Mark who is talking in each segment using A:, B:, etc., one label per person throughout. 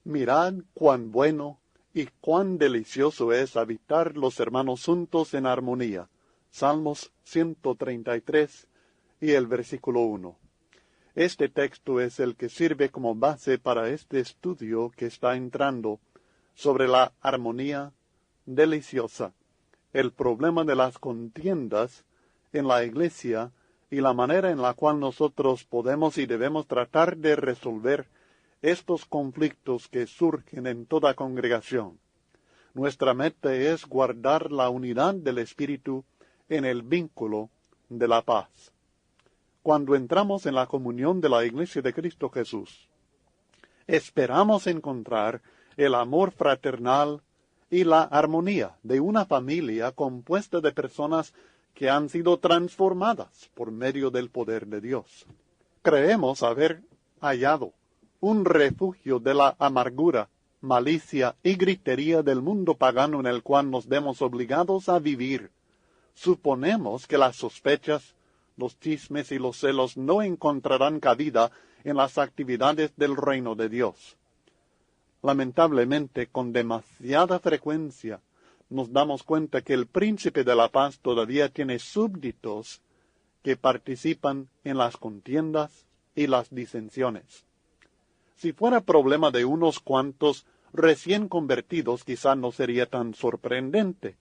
A: Mirad cuán bueno y cuán delicioso es habitar los hermanos juntos en armonía. Salmos 133 y el versículo 1. Este texto es el que sirve como base para este estudio que está entrando sobre la armonía deliciosa, el problema de las contiendas en la iglesia y la manera en la cual nosotros podemos y debemos tratar de resolver estos conflictos que surgen en toda congregación. Nuestra meta es guardar la unidad del Espíritu en el vínculo de la paz. Cuando entramos en la comunión de la Iglesia de Cristo Jesús, esperamos encontrar el amor fraternal y la armonía de una familia compuesta de personas que han sido transformadas por medio del poder de Dios. Creemos haber hallado un refugio de la amargura, malicia y gritería del mundo pagano en el cual nos vemos obligados a vivir. Suponemos que las sospechas, los chismes y los celos no encontrarán cabida en las actividades del reino de Dios. Lamentablemente, con demasiada frecuencia, nos damos cuenta que el príncipe de la paz todavía tiene súbditos que participan en las contiendas y las disensiones. Si fuera problema de unos cuantos recién convertidos, quizá no sería tan sorprendente.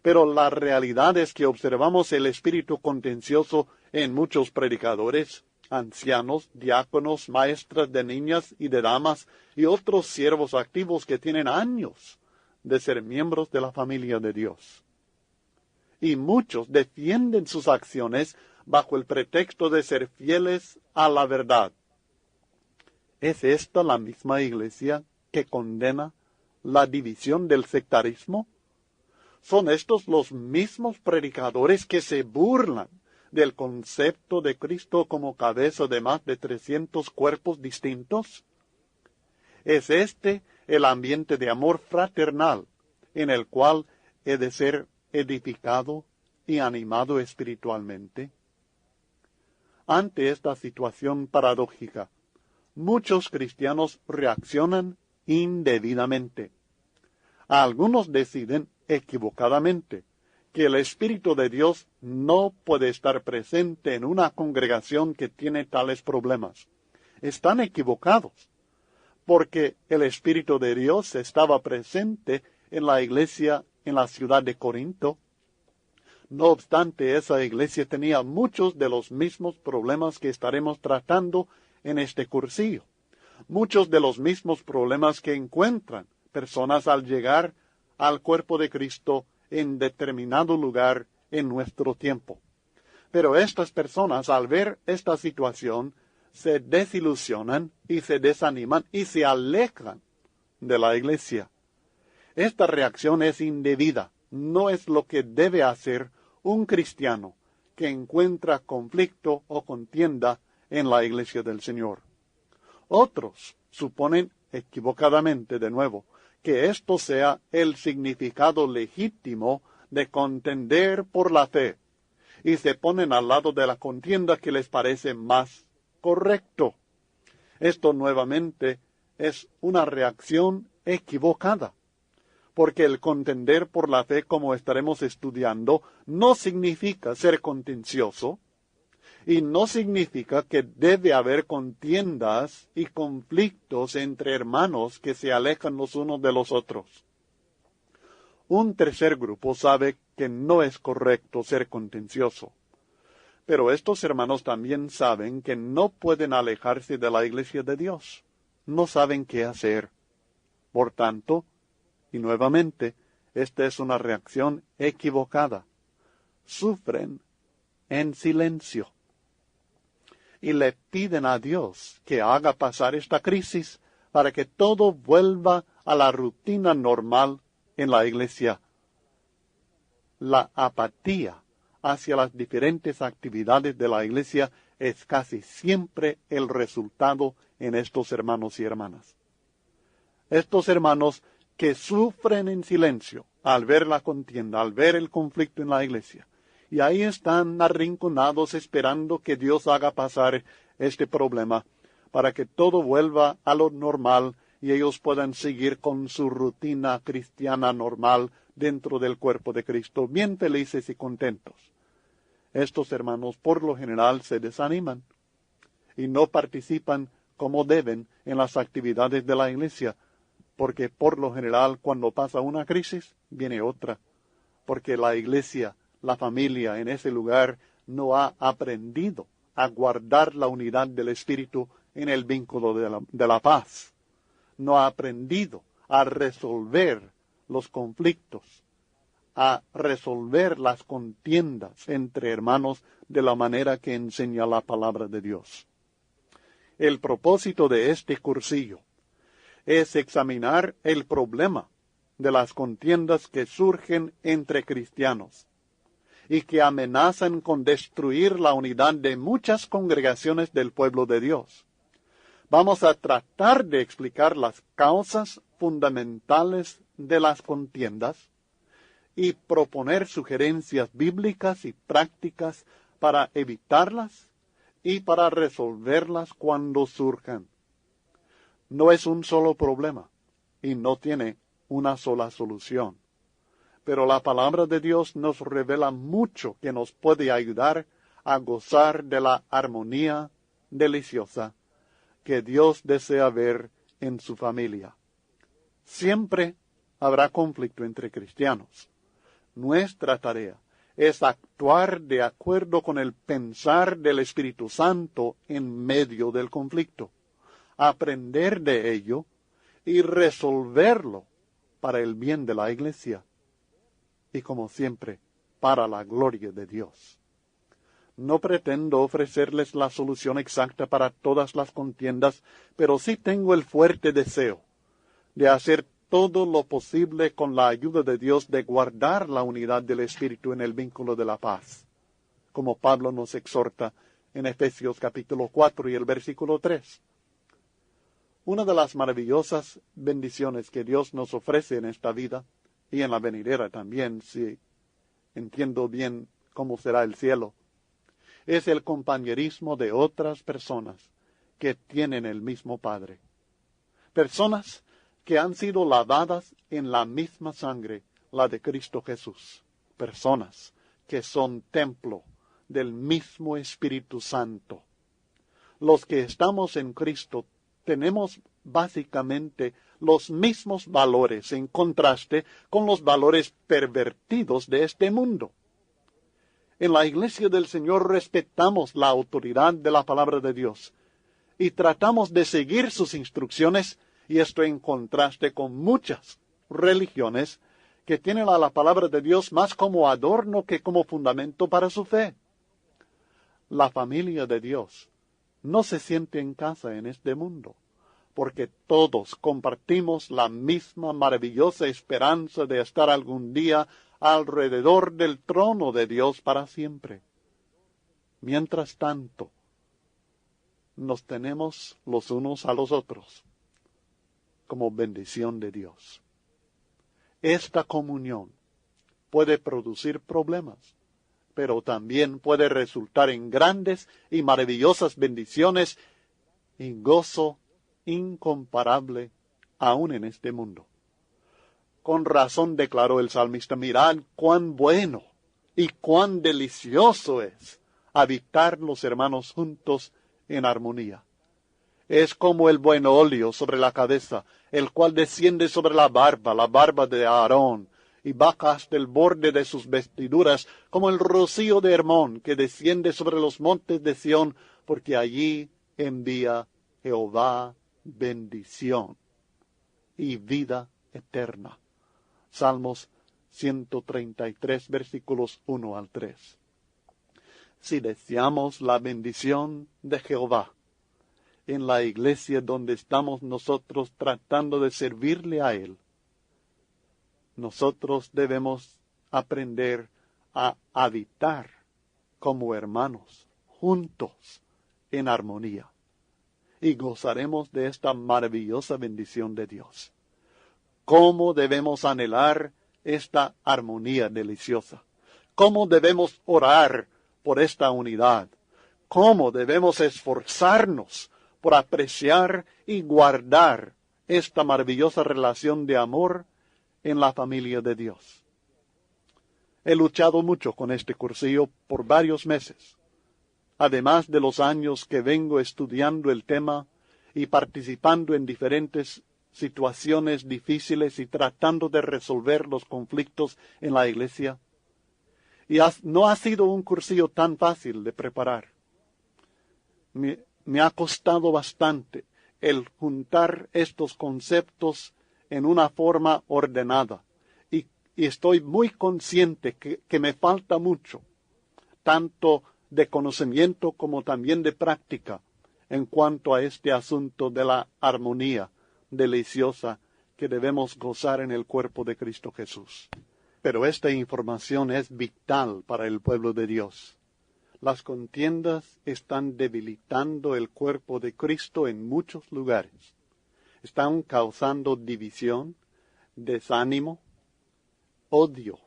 A: Pero la realidad es que observamos el espíritu contencioso en muchos predicadores, ancianos, diáconos, maestras de niñas y de damas y otros siervos activos que tienen años de ser miembros de la familia de Dios. Y muchos defienden sus acciones bajo el pretexto de ser fieles a la verdad. ¿Es esta la misma iglesia que condena la división del sectarismo? ¿Son estos los mismos predicadores que se burlan del concepto de Cristo como cabeza de más de 300 cuerpos distintos? ¿Es este el ambiente de amor fraternal en el cual he de ser edificado y animado espiritualmente? Ante esta situación paradójica, muchos cristianos reaccionan indebidamente. Algunos deciden equivocadamente que el Espíritu de Dios no puede estar presente en una congregación que tiene tales problemas. Están equivocados, porque el Espíritu de Dios estaba presente en la iglesia en la ciudad de Corinto. No obstante, esa iglesia tenía muchos de los mismos problemas que estaremos tratando en este cursillo. Muchos de los mismos problemas que encuentran personas al llegar al cuerpo de Cristo en determinado lugar en nuestro tiempo. Pero estas personas, al ver esta situación, se desilusionan y se desaniman y se alejan de la iglesia. Esta reacción es indebida, no es lo que debe hacer un cristiano que encuentra conflicto o contienda en la iglesia del Señor. Otros suponen equivocadamente, de nuevo, que esto sea el significado legítimo de contender por la fe, y se ponen al lado de la contienda que les parece más correcto. Esto nuevamente es una reacción equivocada, porque el contender por la fe, como estaremos estudiando, no significa ser contencioso, y no significa que debe haber contiendas y conflictos entre hermanos que se alejan los unos de los otros. Un tercer grupo sabe que no es correcto ser contencioso, pero estos hermanos también saben que no pueden alejarse de la iglesia de Dios. No saben qué hacer. Por tanto, y nuevamente, esta es una reacción equivocada. Sufren en silencio. Y le piden a Dios que haga pasar esta crisis para que todo vuelva a la rutina normal en la iglesia. La apatía hacia las diferentes actividades de la iglesia es casi siempre el resultado en estos hermanos y hermanas. Estos hermanos que sufren en silencio al ver la contienda, al ver el conflicto en la iglesia. Y ahí están arrinconados esperando que Dios haga pasar este problema para que todo vuelva a lo normal y ellos puedan seguir con su rutina cristiana normal dentro del cuerpo de Cristo, bien felices y contentos. Estos hermanos por lo general se desaniman y no participan como deben en las actividades de la iglesia, porque por lo general cuando pasa una crisis, viene otra, porque la iglesia, la familia en ese lugar no ha aprendido a guardar la unidad del Espíritu en el vínculo de la paz. No ha aprendido a resolver los conflictos, a resolver las contiendas entre hermanos de la manera que enseña la palabra de Dios. El propósito de este cursillo es examinar el problema de las contiendas que surgen entre cristianos y que amenazan con destruir la unidad de muchas congregaciones del pueblo de Dios. Vamos a tratar de explicar las causas fundamentales de las contiendas y proponer sugerencias bíblicas y prácticas para evitarlas y para resolverlas cuando surjan. No es un solo problema y no tiene una sola solución. Pero la palabra de Dios nos revela mucho que nos puede ayudar a gozar de la armonía deliciosa que Dios desea ver en su familia. Siempre habrá conflicto entre cristianos. Nuestra tarea es actuar de acuerdo con el pensar del Espíritu Santo en medio del conflicto, aprender de ello y resolverlo para el bien de la iglesia y, como siempre, para la gloria de Dios. No pretendo ofrecerles la solución exacta para todas las contiendas, pero sí tengo el fuerte deseo de hacer todo lo posible con la ayuda de Dios de guardar la unidad del Espíritu en el vínculo de la paz, como Pablo nos exhorta en Efesios capítulo 4 y el versículo 3. Una de las maravillosas bendiciones que Dios nos ofrece en esta vida, y en la venidera también, si entiendo bien cómo será el cielo, es el compañerismo de otras personas que tienen el mismo Padre. Personas que han sido lavadas en la misma sangre, la de Cristo Jesús. Personas que son templo del mismo Espíritu Santo. Los que estamos en Cristo tenemos básicamente los mismos valores en contraste con los valores pervertidos de este mundo. En la iglesia del Señor respetamos la autoridad de la palabra de Dios y tratamos de seguir sus instrucciones, y esto en contraste con muchas religiones que tienen a la palabra de Dios más como adorno que como fundamento para su fe. La familia de Dios no se siente en casa en este mundo, porque todos compartimos la misma maravillosa esperanza de estar algún día alrededor del trono de Dios para siempre. Mientras tanto, nos tenemos los unos a los otros como bendición de Dios. Esta comunión puede producir problemas, pero también puede resultar en grandes y maravillosas bendiciones y gozo incomparable aún en este mundo. Con razón declaró el salmista: mirad cuán bueno y cuán delicioso es habitar los hermanos juntos en armonía. Es como el buen óleo sobre la cabeza, el cual desciende sobre la barba de Aarón, y baja hasta el borde de sus vestiduras, como el rocío de Hermón, que desciende sobre los montes de Sión, porque allí envía Jehová bendición y vida eterna. Salmos 133, versículos 1 al 3. Si deseamos la bendición de Jehová en la iglesia donde estamos nosotros tratando de servirle a Él, nosotros debemos aprender a habitar como hermanos, juntos, en armonía. Y gozaremos de esta maravillosa bendición de Dios. ¿Cómo debemos anhelar esta armonía deliciosa? ¿Cómo debemos orar por esta unidad? ¿Cómo debemos esforzarnos por apreciar y guardar esta maravillosa relación de amor en la familia de Dios. He luchado mucho con este cursillo por varios meses, además de los años que vengo estudiando el tema y participando en diferentes situaciones difíciles y tratando de resolver los conflictos en la iglesia. Y no ha sido un cursillo tan fácil de preparar. Me ha costado bastante el juntar estos conceptos en una forma ordenada. Y estoy muy consciente que me falta mucho, tanto de conocimiento como también de práctica, en cuanto a este asunto de la armonía deliciosa que debemos gozar en el cuerpo de Cristo Jesús. Pero esta información es vital para el pueblo de Dios. Las contiendas están debilitando el cuerpo de Cristo en muchos lugares. Están causando división, desánimo, odio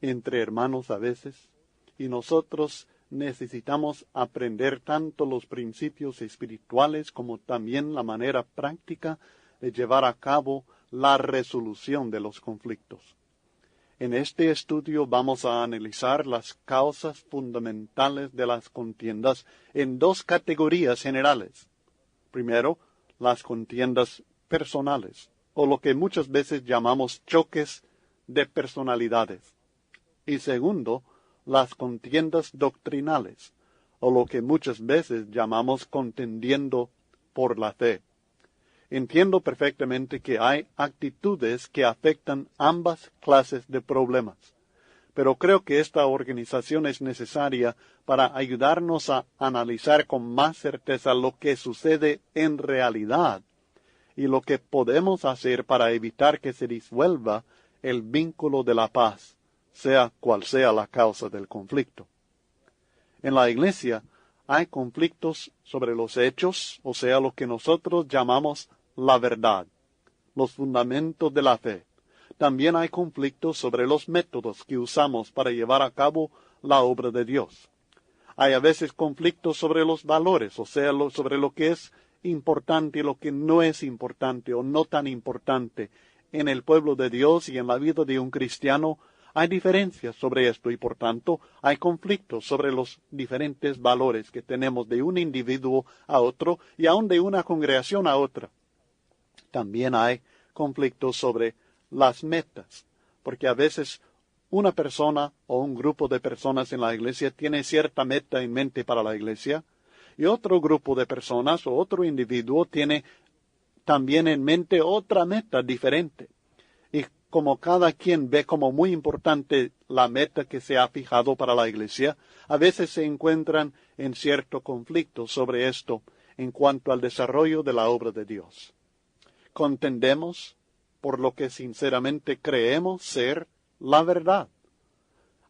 A: entre hermanos a veces, y nosotros necesitamos aprender tanto los principios espirituales como también la manera práctica de llevar a cabo la resolución de los conflictos. En este estudio vamos a analizar las causas fundamentales de las contiendas en dos categorías generales. Primero, las contiendas personales, o lo que muchas veces llamamos choques de personalidades. Y segundo, las contiendas doctrinales, o lo que muchas veces llamamos contendiendo por la fe. Entiendo perfectamente que hay actitudes que afectan ambas clases de problemas, pero creo que esta organización es necesaria para ayudarnos a analizar con más certeza lo que sucede en realidad y lo que podemos hacer para evitar que se disuelva el vínculo de la paz, sea cual sea la causa del conflicto. En la iglesia hay conflictos sobre los hechos, o sea, lo que nosotros llamamos la verdad, los fundamentos de la fe. También hay conflictos sobre los métodos que usamos para llevar a cabo la obra de Dios. Hay a veces conflictos sobre los valores, o sea, sobre lo que es importante y lo que no es importante o no tan importante en el pueblo de Dios y en la vida de un cristiano. Hay diferencias sobre esto y por tanto hay conflictos sobre los diferentes valores que tenemos de un individuo a otro y aun de una congregación a otra. También hay conflictos sobre las metas, porque a veces una persona o un grupo de personas en la iglesia tiene cierta meta en mente para la iglesia y otro grupo de personas o otro individuo tiene también en mente otra meta diferente. Y como cada quien ve como muy importante la meta que se ha fijado para la iglesia, a veces se encuentran en cierto conflicto sobre esto en cuanto al desarrollo de la obra de Dios. Contendemos por lo que sinceramente creemos ser la verdad.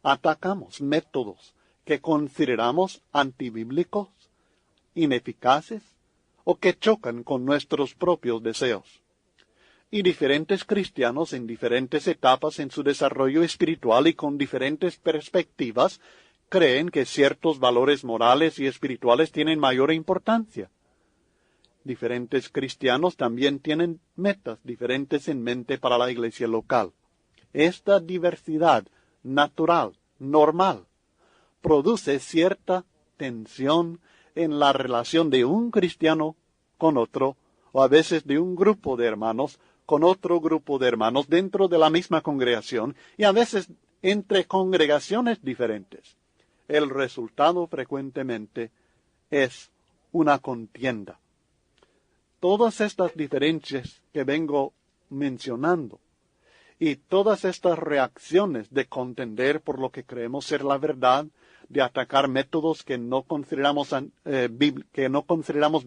A: Atacamos métodos que consideramos antibíblicos, ineficaces o que chocan con nuestros propios deseos. Y diferentes cristianos en diferentes etapas en su desarrollo espiritual y con diferentes perspectivas creen que ciertos valores morales y espirituales tienen mayor importancia. Diferentes cristianos también tienen metas diferentes en mente para la iglesia local. Esta diversidad natural, normal, produce cierta tensión en la relación de un cristiano con otro, o a veces de un grupo de hermanos con otro grupo de hermanos dentro de la misma congregación, y a veces entre congregaciones diferentes. El resultado frecuentemente es una contienda. Todas estas diferencias que vengo mencionando y todas estas reacciones de contender por lo que creemos ser la verdad, de atacar métodos que no consideramos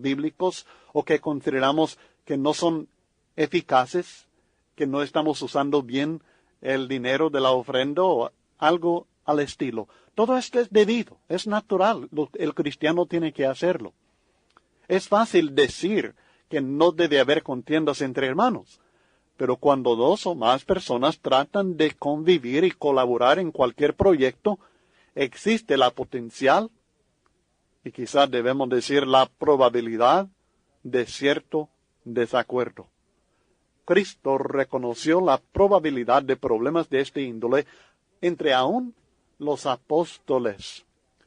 A: bíblicos o que consideramos que no son eficaces, que no estamos usando bien el dinero de la ofrenda o algo al estilo. Todo esto es debido, es natural, el cristiano tiene que hacerlo. Es fácil decir que no debe haber contiendas entre hermanos, pero cuando dos o más personas tratan de convivir y colaborar en cualquier proyecto, existe la potencial, y quizás debemos decir la probabilidad, de cierto desacuerdo. Cristo reconoció la probabilidad de problemas de este índole entre aún los apóstoles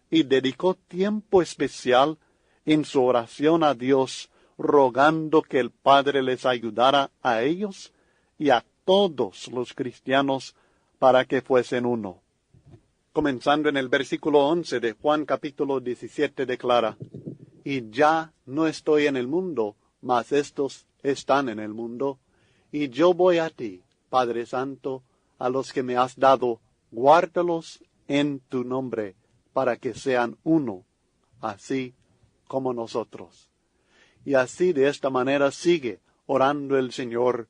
A: y dedicó tiempo especial en su oración a Dios, rogando que el Padre les ayudara a ellos y a todos los cristianos para que fuesen uno. Comenzando en el versículo 11 de Juan capítulo 17 declara: y ya no estoy en el mundo, mas estos están en el mundo, y yo voy a ti, Padre Santo, a los que me has dado, guárdalos en tu nombre, para que sean uno, así como nosotros. Y así de esta manera sigue orando el Señor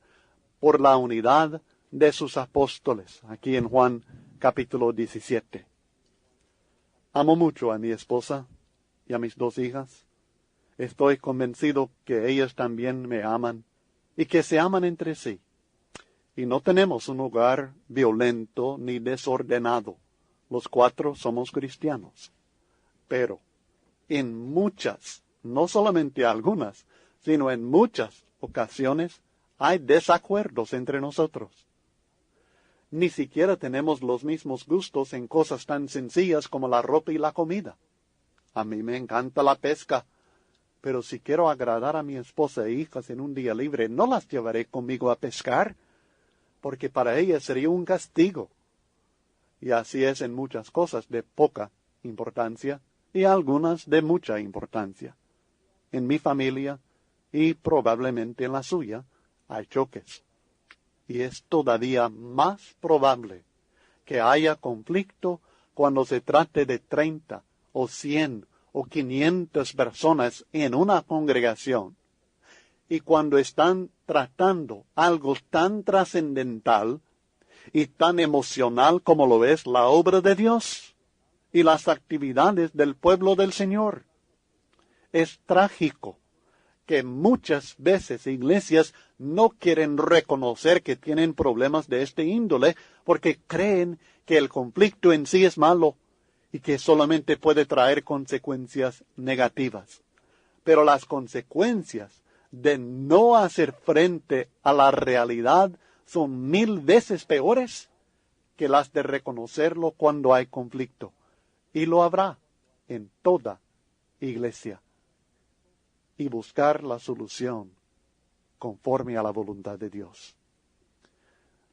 A: por la unidad de sus apóstoles, aquí en Juan capítulo 17. Amo mucho a mi esposa y a mis 2 hijas. Estoy convencido que ellas también me aman y que se aman entre sí. Y no tenemos un hogar violento ni desordenado. Los 4 somos cristianos. Pero en muchas, no solamente algunas, sino en muchas ocasiones hay desacuerdos entre nosotros. Ni siquiera tenemos los mismos gustos en cosas tan sencillas como la ropa y la comida. A mí me encanta la pesca, pero si quiero agradar a mi esposa e hijas en un día libre, no las llevaré conmigo a pescar, porque para ellas sería un castigo. Y así es en muchas cosas de poca importancia y algunas de mucha importancia. En mi familia y probablemente en la suya hay choques. Y es todavía más probable que haya conflicto cuando se trate de 30 o 100 o 500 personas en una congregación. Y cuando están tratando algo tan trascendental y tan emocional como lo es la obra de Dios y las actividades del pueblo del Señor. Es trágico que muchas veces iglesias no quieren reconocer que tienen problemas de este índole porque creen que el conflicto en sí es malo y que solamente puede traer consecuencias negativas. Pero las consecuencias de no hacer frente a la realidad son 1000 veces peores que las de reconocerlo cuando hay conflicto. Y lo habrá en toda iglesia. Y buscar la solución conforme a la voluntad de Dios.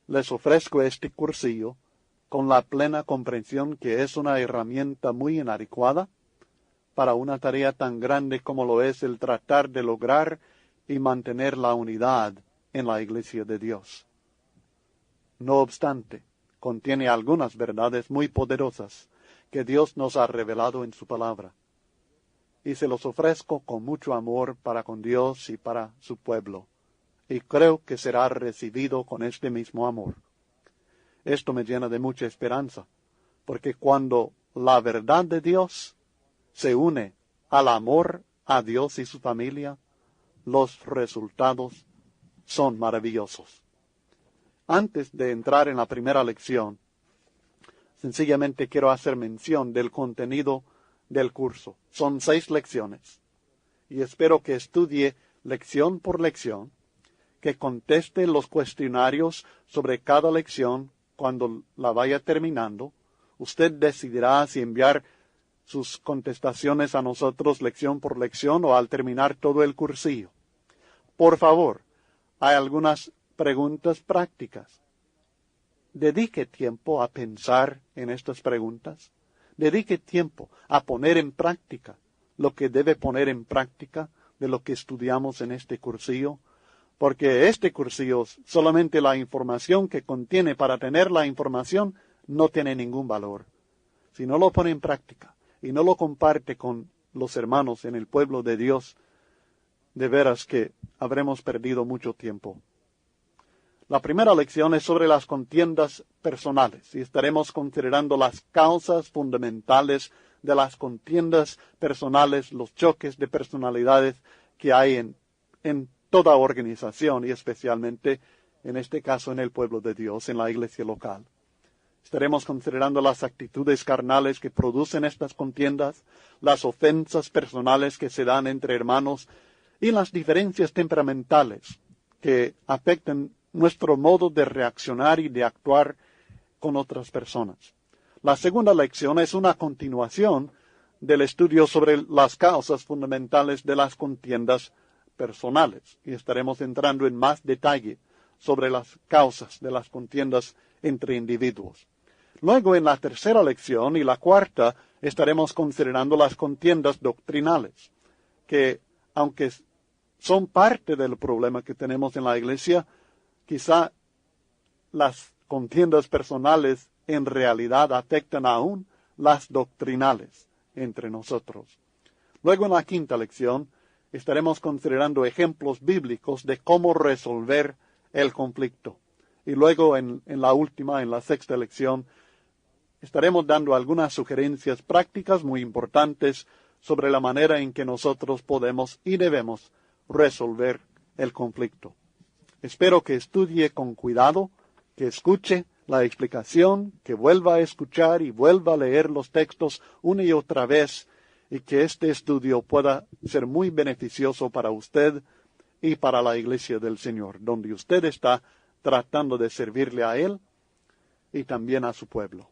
A: Les ofrezco este cursillo con la plena comprensión que es una herramienta muy inadecuada para una tarea tan grande como lo es el tratar de lograr y mantener la unidad en la Iglesia de Dios. No obstante, contiene algunas verdades muy poderosas que Dios nos ha revelado en su palabra. Y se los ofrezco con mucho amor para con Dios y para su pueblo. Y creo que será recibido con este mismo amor. Esto me llena de mucha esperanza, porque cuando la verdad de Dios se une al amor a Dios y su familia, los resultados son maravillosos. Antes de entrar en la primera lección, sencillamente quiero hacer mención del contenido del curso. Son 6 lecciones. Y espero que estudie lección por lección, que conteste los cuestionarios sobre cada lección cuando la vaya terminando. Usted decidirá si enviar sus contestaciones a nosotros lección por lección o al terminar todo el cursillo. Por favor, hay algunas preguntas prácticas. Dedique tiempo a pensar en estas preguntas. Dedique tiempo a poner en práctica lo que debe poner en práctica de lo que estudiamos en este cursillo, porque este cursillo, solamente la información que contiene para tener la información, no tiene ningún valor. Si no lo pone en práctica y no lo comparte con los hermanos en el pueblo de Dios, de veras que habremos perdido mucho tiempo. La primera lección es sobre las contiendas personales y estaremos considerando las causas fundamentales de las contiendas personales, los choques de personalidades que hay en toda organización y especialmente en este caso en el pueblo de Dios, en la iglesia local. Estaremos considerando las actitudes carnales que producen estas contiendas, las ofensas personales que se dan entre hermanos y las diferencias temperamentales que afectan nuestro modo de reaccionar y de actuar con otras personas. La segunda lección es una continuación del estudio sobre las causas fundamentales de las contiendas personales, y estaremos entrando en más detalle sobre las causas de las contiendas entre individuos. Luego, en la tercera lección y la cuarta, estaremos considerando las contiendas doctrinales, que, aunque son parte del problema que tenemos en la Iglesia, quizá las contiendas personales en realidad afectan aún las doctrinales entre nosotros. Luego, en la quinta lección, estaremos considerando ejemplos bíblicos de cómo resolver el conflicto. Y luego, en la última, en la sexta lección, estaremos dando algunas sugerencias prácticas muy importantes sobre la manera en que nosotros podemos y debemos resolver el conflicto. Espero que estudie con cuidado, que escuche la explicación, que vuelva a escuchar y vuelva a leer los textos una y otra vez, y que este estudio pueda ser muy beneficioso para usted y para la Iglesia del Señor, donde usted está tratando de servirle a Él y también a su pueblo.